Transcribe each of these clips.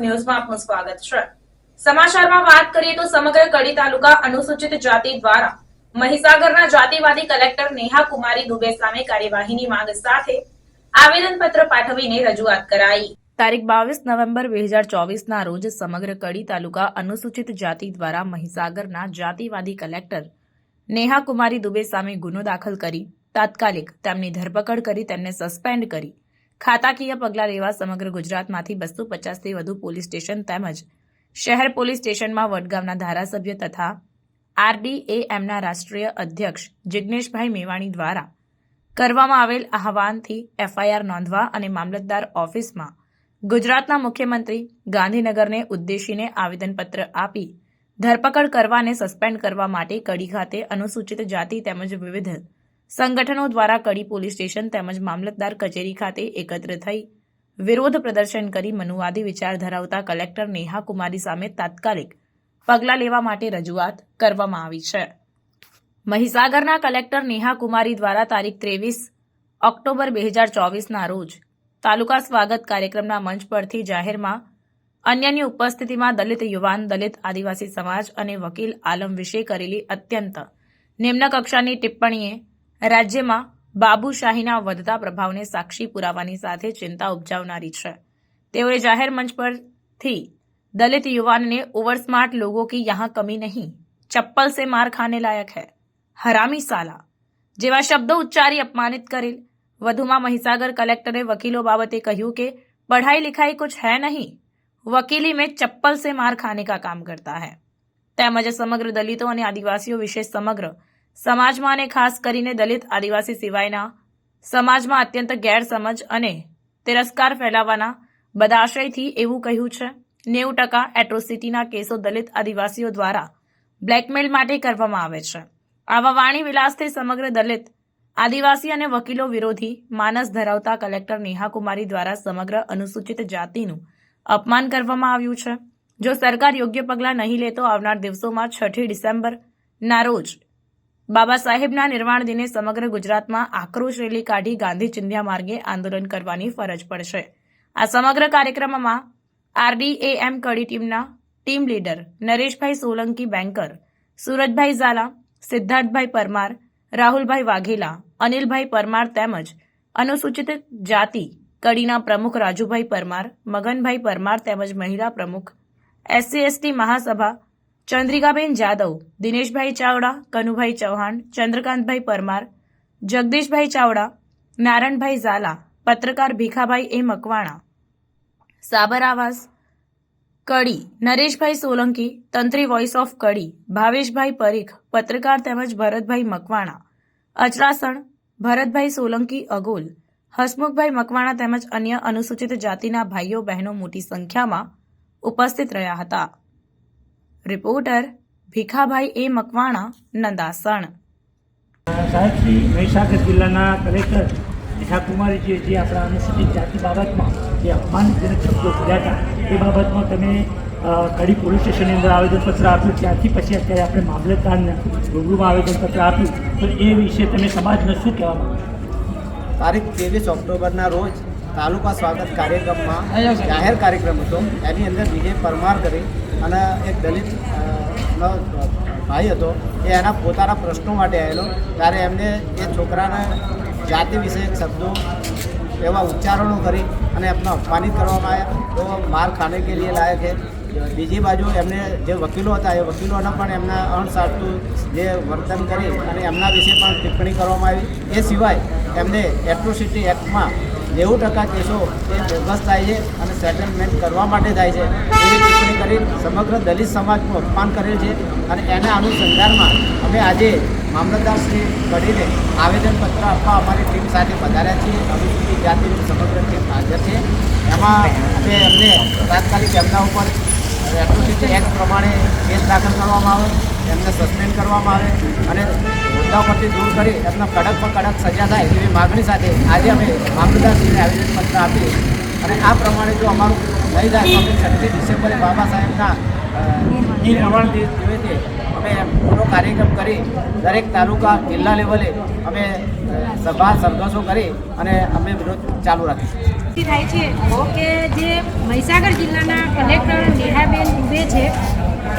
ન્યૂઝમાં આપનું સ્વાગત છે। સમાચારમાં વાત કરીએ તો સમગ્ર કડી તાલુકા અનુસૂચિત જાતિ દ્વારા મહીસાગરના જાતિવાદી કલેક્ટર નેહા કુમારી દુબે સામે કાર્યવાહીની માંગ સાથે આવેદનપત્ર પાઠવીને રજૂઆત કરાઈ। તારીખ 22 નવેમ્બર 2024 ના રોજ સમગ્ર કડી તાલુકા અનુસૂચિત જાતિ દ્વારા મહીસાગરના જાતિવાદી કલેક્ટર નેહા કુમારી દુબે સામે ગુનો દાખલ કરી તાત્કાલિક તેમની ધરપકડ કરી તેમને સસ્પેન્ડ કરી ખાતાકીય પગલાં લેવા સમગ્ર ગુજરાતમાંથી 250થી વધુ પોલીસ સ્ટેશન તેમજ શહેર પોલીસ સ્ટેશનમાં વડગામના ધારાસભ્ય તથા RDAMના રાષ્ટ્રીય અધ્યક્ષ જિગ્નેશભાઈ મેવાણી દ્વારા કરવામાં આવેલ આહવાનથી FIR નોંધવા અને મામલતદાર ઓફિસમાં ગુજરાતના મુખ્યમંત્રી ગાંધીનગરને ઉદ્દેશીને આવેદનપત્ર આપી ધરપકડ કરવા અને સસ્પેન્ડ કરવા માટે કડી ખાતે અનુસૂચિત જાતિ તેમજ વિવિધ સંગઠનો દ્વારા કડી પોલીસ સ્ટેશન તેમજ મામલતદાર કચેરી ખાતે એકત્ર થઈ વિરોધ પ્રદર્શન કરી મનુવાદી વિચાર ધરાવતા કલેક્ટર નેહા કુમારી સામે તાત્કાલિક પગલાં લેવા માટે રજૂઆત કરવામાં આવી છે। મહીસાગરના કલેક્ટર નેહા કુમારી દ્વારા તારીખ 23 ઓક્ટોબર 2024ના રોજ તાલુકા સ્વાગત કાર્યક્રમના મંચ પરથી જાહેરમાં અન્યની ઉપસ્થિતિમાં દલિત યુવાન, દલિત આદિવાસી સમાજ અને વકીલ આલમ વિશે કરેલી અત્યંત નિમ્ન કક્ષાની ટિપ્પણીએ રાજ્યમાં બાબુશાહીના વધતા પ્રભાવને સાક્ષી પુરાવાની સાથે ચિંતા ઉપજાવનારી છે। તેઓએ જાહેર મંચ પરથી દલિત युवान ने ओवर स्मार्ट लोगों की यहाँ कमी नहीं, चप्पल से मार खाने लायक है, हरामी साला જેવા શબ્દો ઉચ્ચારી અપમાનિત કરેલ। વધુમાં મહીસાગર કલેક્ટરે વકીલો બાબતે કહ્યું કે પઢાઈ લિખાઈ कुछ है नहीं, वकीली में चप्पल से मार खाने का काम करता है। તેમજ સમગ્ર દલિતો અને આદિવાસીઓ વિશે સમગ્ર સમાજમાં અને ખાસ કરીને દલિત આદિવાસી સિવાયના સમાજમાં અત્યંત ગેરસમજ અને તિરસ્કાર ફેલાવવાના બદાશયથી એવું કહ્યું છે। 90% એટ્રોસિટીના કેસો દલિત આદિવાસીઓ દ્વારા બ્લેકમેલ માટે કરવામાં આવે છે। આવા વાણી વિલાસથી સમગ્ર દલિત આદિવાસી અને વકીલો વિરોધી માનસ ધરાવતા કલેક્ટર નેહા કુમારી દ્વારા સમગ્ર અનુસૂચિત જાતિનું અપમાન કરવામાં આવ્યું છે। જો સરકાર યોગ્ય પગલાં નહીં લે તો આવનાર દિવસોમાં 6 ડિસેમ્બરના રોજ બાબા સાહેબના નિર્વાણ દિને સમગ્ર ગુજરાતમાં આક્રોશ રેલી કાઢી ગાંધી ચિંધ્યા માર્ગે આંદોલન કરવાની ફરજ પડશે। આ સમગ્ર કાર્યક્રમમાં RDAM કડી ટીમના team leader Nareshbhai Solanki, banker Surajbhai Zala, Siddharthbhai Parmar, Rahulbhai Vaghela, Anilbhai Parmar તેમજ અનુસૂચિત જાતિ કડીના પ્રમુખ રાજુભાઈ પરમાર, મગનભાઈ પરમાર તેમજ મહિલા પ્રમુખ SC/ST મહાસભા ચંદ્રિકાબેન જાદવ, દિનેશભાઈ ચાવડા, કનુભાઈ ચૌહાણ, ચંદ્રકાંતભાઈ પરમાર, જગદીશભાઈ ચાવડા, નારણભાઈ ઝાલા, પત્રકાર ભીખાભાઈ એ મકવાણા, સાબર આવાસ કડી નરેશભાઈ સોલંકી, તંત્રી વોઇસ ઓફ કડી ભાવેશભાઈ પરીખ, પત્રકાર તેમજ ભરતભાઈ મકવાણા, અચરાસણ ભરતભાઈ સોલંકી અગોલ, હસમુખભાઈ મકવાણા તેમજ અન્ય અનુસૂચિત જાતિના ભાઈઓ બહેનો મોટી સંખ્યામાં ઉપસ્થિત રહ્યા હતા। રિપોર્ટર ભીખાભાઈ એ મકવાણા, નંદાસણ। સાહેબ શ્રી મહીસાગર જિલ્લાના કલેક્ટર નેહા કુમારીજીએ જે આપણા અનુસૂચિત જાતિ બાબતમાં જે અપમાનજનક શબ્દો બોલ્યા હતા એ બાબતમાં તમે કડી પોલીસ સ્ટેશનની અંદર આવેદનપત્ર આપ્યું, ત્યાંથી પછી અત્યારે આપણે મામલતદારને રૂબરૂમાં આવેદનપત્ર આપ્યું, તો એ વિશે તમે સમાજને શું કહેવા માંગો? તારીખ 23 ઓક્ટોબરના રોજ તાલુકા સ્વાગત કાર્યક્રમમાં જાહેર કાર્યક્રમ હતો। એની અંદર વિજય પરમાર કરી અને એક દલિત ભાઈ હતો એ એના પોતાના પ્રશ્નો માટે આવેલો, ત્યારે એમને એ છોકરાને જાતિ વિશે શબ્દો એવા ઉચ્ચારણો કરી અને એમને અપમાનિત કરવામાં આવ્યા, તો માર ખાને કે લીએ લાયક છે। બીજી બાજુ એમને જે વકીલો હતા એ વકીલોને પણ એમના અણસારતું જે વર્તન કરી અને એમના વિશે પણ ટિપ્પણી કરવામાં આવી। એ સિવાય એમને એટ્રોસિટી એક્ટમાં 90% કેસો એ બોગસ થાય છે અને સેટલમેન્ટ કરવા માટે થાય છે એવી ટિપ્પણી કરી સમગ્ર દલિત સમાજનું અપમાન કરેલ છે। અને એના અનુસંધાનમાં અમે આજે મામલતદાર શ્રી કડીને આવેદનપત્ર આપવા અમારી ટીમ સાથે પધાર્યા છીએ। અનુસૂચિત જાતિની સમગ્ર ટીમ હાજર છે। એમાં અમે એમને તાત્કાલિક એમના ઉપર એટ્રોસિટી એક્ટ પ્રમાણે કેસ દાખલ કરવામાં આવે, એમને સસ્પેન્ડ કરવામાં આવે અને હોદ્દા પરથી દૂર કરી એમને કડકમાં કડક સજા થાય એવી માગણી સાથે આજે અમે મામલતદારશ્રીને આવેદનપત્ર આપીએ। અને આ પ્રમાણે જો અમારું નહીં થાય તો અમે 6 ડિસેમ્બરે બાબા સાહેબના નિર્વાણ દિવસે અમે મોટો કાર્યક્રમ કરી દરેક તાલુકા જિલ્લા લેવલે અમે સભા સરઘસો કરી અને અમે વિરોધ ચાલુ રાખીશું. થાય છે કે જે મહીસાગર જિલ્લાના કલેક્ટર નેહાબેન દુબે છે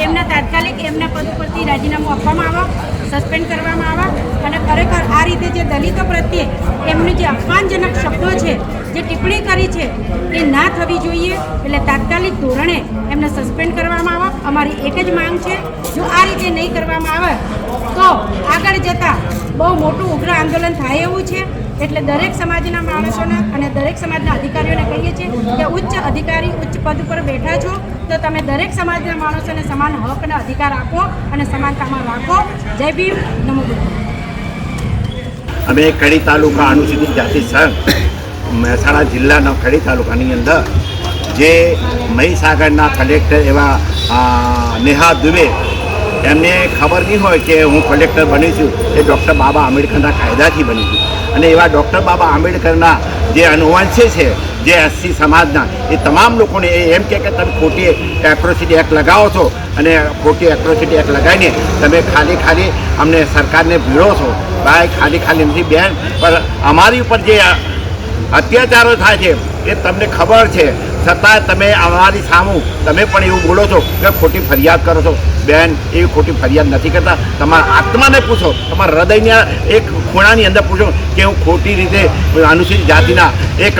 એમના તાત્કાલિક એમના પદ પરથી રાજીનામું આપવામાં આવે, સસ્પેન્ડ કરવામાં આવે અને ખરેખર આ રીતે જે દલિતો પ્રત્યે એમની જે અપમાનજનક શબ્દો છે, જે ટિપ્પણી કરી છે એ ના થવી જોઈએ. એટલે તાત્કાલિક ધોરણે એમને સસ્પેન્ડ કરવામાં આવે. અમારી એક જ માંગ છે, જો આ રીતે નહીં કરવામાં આવે તો આગળ જતાં બહુ મોટું ઉગ્ર આંદોલન થાય એવું છે. એટલે દરેક સમાજના માણસોને અને દરેક સમાજના અધિકારીઓને કહીએ છીએ કે ઉચ્ચ અધિકારી ઉચ્ચ પદ પર બેઠા છો તો તમે દરેક સમાજના માણસોને સમાન હક અને અધિકાર આપો અને સમાનતામાં રાખો. જય ભીમ, નમો બુદ્ધાય. અમે કડી તાલુકા અનુસૂચિત જાતિ સંઘ મહેસાણા જિલ્લાના કડી તાલુકાની અંદર જે મહીસાગરના કલેક્ટર એવા નેહા દુબે, એમને ખબર નહીં હોય કે હું કલેક્ટર બની છું એ ડૉક્ટર બાબા આંબેડકરના કાયદાથી બની છું. અને એવા ડૉક્ટર બાબા આંબેડકરના જે અનુવંશી છે, જે એસસી સમાજના, એ તમામ લોકોને એમ કે તમે ખોટી એટ્રોસિટી એક્ટ લગાવો છો અને ખોટી એટ્રોસિટી એક્ટ લગાવીને તમે ખાલી અમને સરકારને ભીડો છો. ભાઈ ખાલી નથી બેન, પણ અમારી ઉપર જે અત્યાચારો થાય છે એ તમને ખબર છે, છતાં તમે અમારી સામું તમે પણ એવું બોલો છો કે ખોટી ફરિયાદ કરો છો. બેન, એવી ખોટી ફરિયાદ નથી કરતા. તમારા આત્માને પૂછો, તમારા હૃદયના એક ખૂણાની અંદર પૂછો કે હું ખોટી રીતે અનુસૂચિત જાતિના એક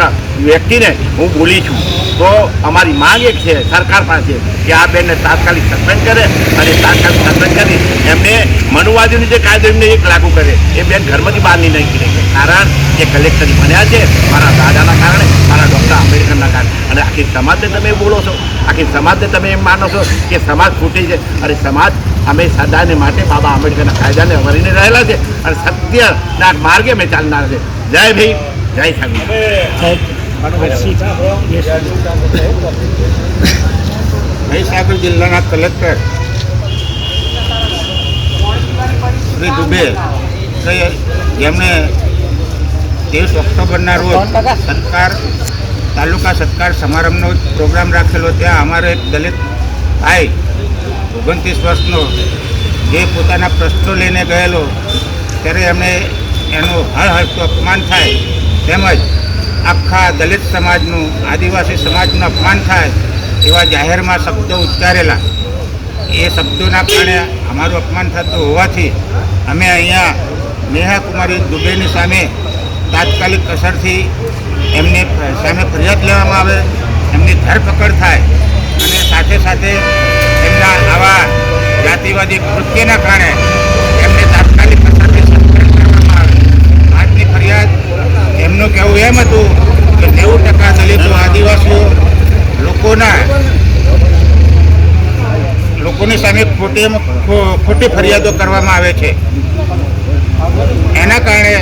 વ્યક્તિને હું બોલી છું. તો અમારી માંગ એક છે સરકાર પાસે કે આ બેનને તાત્કાલિક સસ્પેન્ડ કરે અને તાત્કાલિક સસ્પેન્ડ કરી એમને મનુવાદીઓની જે કાયદો એમને એક લાગુ કરે. એ બેન ઘરમાંથી બહાર નહીં નીકળે, કારણ કે કલેક્ટર બન્યા છે મારા દાદાના કારણે, મારા ડૉક્ટર આંબેડકરના કારણે. અને આખી સમાજને તમે બોલો છો, આખી સમાજને તમે એમ માનો છો કે સમાજ ખોટી છે. અને સમાજ અમે સદાને માટે બાબા આંબેડકરના કાયદાને વરીને રહેલા છે અને સત્યના માર્ગે અમે ચાલનાર છે. જય ભીમ, જય સંવિધાન. મહીસાગર જિલ્લાના કલેક્ટર શ્રી દુબે જેમણે 23 ઓક્ટોબરના રોજ તાલુકા સત્કાર સમારંભનો પ્રોગ્રામ રાખેલો, ત્યાં અમારો એક દલિત ભાઈ 29 વર્ષનો જે પોતાના પ્રશ્નો લઈને ગયેલો, ત્યારે એમને એનું હળહળતું અપમાન થાય, તેમજ આખા દલિત સમાજનું, આદિવાસી સમાજનું અપમાન થાય એવા જાહેરમાં શબ્દો ઉચ્ચારેલા. એ શબ્દોના કારણે અમારું અપમાન થતું હોવાથી અમે અહીંયા નેહા કુમારી દુબેની સામે તાત્કાલિક અસરથી એમની સામે ફરિયાદ લેવામાં આવે, એમની ધરપકડ થાય અને સાથે સાથે એમના આવા જાતિવાદી કૃત્યના કારણે એમને તાત્કાલિક અસરથી સસ્પેન્ડ કરવામાં આવે. આજની ફરિયાદ એમનું કહેવું એમ હતું કે 90% દલિતો, આદિવાસીઓ લોકોની સામે ખોટી ફરિયાદો કરવામાં આવે છે. એના કારણે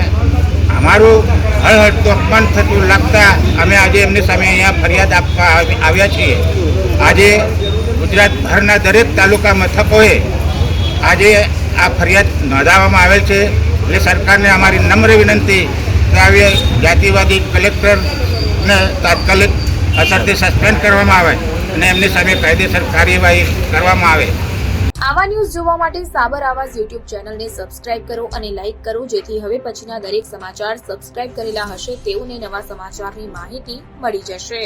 અમારું હળહળતું અપમાન થતું લાગતા અમે આજે એમની સામે અહીંયા ફરિયાદ આપવા આવ્યા છીએ. આજે ગુજરાતભરના દરેક તાલુકા મથકોએ આજે આ ફરિયાદ નોંધાવવામાં આવેલ છે. એટલે સરકારને અમારી નમ્ર વિનંતી કે આવી જાતિવાદી કલેક્ટરને તાત્કાલિક અસરથી સસ્પેન્ડ કરવામાં આવે અને એમની સામે કાયદેસર કાર્યવાહી કરવામાં આવે. આવા ન્યૂઝ જોવા માટે સાબર આવાજ યુટ્યુબ ચેનલને સબસ્ક્રાઇબ કરો અને લાઇક કરો, જેથી હવે પછીના દરેક સમાચાર સબસ્ક્રાઇબ કરેલા હશે તેઓને નવા સમાચારની માહિતી મળી જશે.